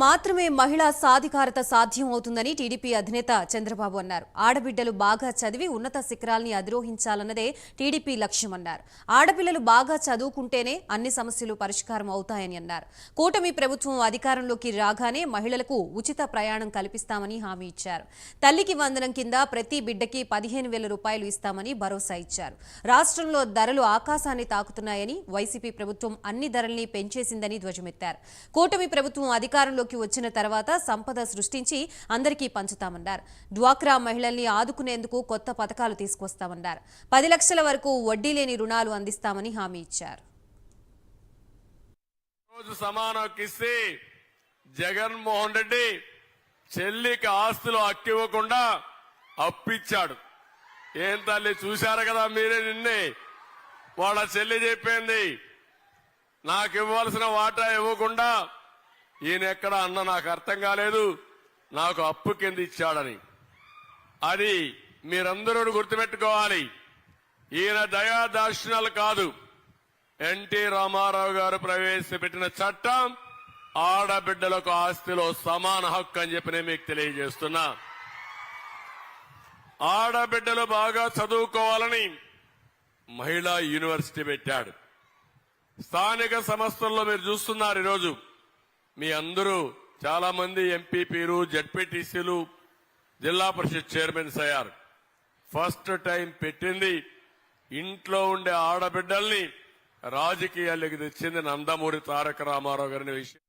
మాత్రమే మహిళా సాధికారత సాధ్యం అవుతుందని టీడీపీ అధినేత చంద్రబాబు అన్నారు. ఆడబిడ్డలు బాగా చదివి ఉన్నత శిఖరాల్ని అధిరోహించాలన్నదే టీడీపీ లక్ష్యమన్నారు. ఆడపిల్లలు బాగా చదువుకుంటేనే అన్ని సమస్యలు పరిష్కారం అవుతాయని అన్నారు. కూటమి ప్రభుత్వం అధికారంలోకి రాగానే మహిళలకు ఉచిత ప్రయాణం కల్పిస్తామని హామీ ఇచ్చారు. తల్లికి వందనం కింద ప్రతి బిడ్డకి 15,000 రూపాయలు ఇస్తామని భరోసా ఇచ్చారు. రాష్ట్రంలో ధరలు ఆకాశాన్ని తాకుతున్నాయని, వైసీపీ ప్రభుత్వం అన్ని ధరల్ని పెంచేసిందని ధ్వజమెత్తారు. కూటమి ప్రభుత్వం అధికారంలోకి వచ్చిన తర్వాత సంపద సృష్టించి అందరికీ పంచుతామన్నారు. డ్వాక్రా మహిళల్ని ఆదుకునేందుకు కొత్త పథకాలు తీసుకొస్తామన్నారు. 10 లక్షల వరకు వడ్డీ లేని రుణాలు అందిస్తామని హామీ ఇచ్చారు. జగన్మోహన్ రెడ్డి చెల్లికి ఆస్తులు అక్కివ్వకుండా అప్పిచ్చాడు. ఏం తల్లి చూశారు కదా మీరే, నిన్నే వాళ్ళ చెల్లి చెప్పింది, నాకు ఇవ్వాల్సిన వాటా ఇవ్వకుండా ఈయన ఎక్కడ అన్న నాకు అర్థం కాలేదు, నాకు అప్పు కింద ఇచ్చాడని. అది మీరందరూ గుర్తుపెట్టుకోవాలి. ఈయన దయా దాక్షిణ్యాలు కాదు. ఎన్టీ రామారావు గారు ప్రవేశపెట్టిన చట్టం ఆడబిడ్డలకు ఆస్తిలో సమాన హక్కు అని చెప్పి నేను మీకు తెలియజేస్తున్నా. ఆడబిడ్డలు బాగా చదువుకోవాలని మహిళా యూనివర్సిటీ పెట్టాడు. స్థానిక సంస్థల్లో మీరు చూస్తున్నారు, ఈరోజు మీ అందరూ చాలా మంది ఎంపీపీలు, జడ్పీటీసీలు, జిల్లా పరిషత్ చైర్మన్స్ అయ్యారు. ఫస్ట్ టైం పెట్టింది ఇంట్లో ఉండే ఆడబిడ్డల్ని రాజకీయాల్లోకి తెచ్చింది నందమూరి తారక రామారావు గారిని విషయం.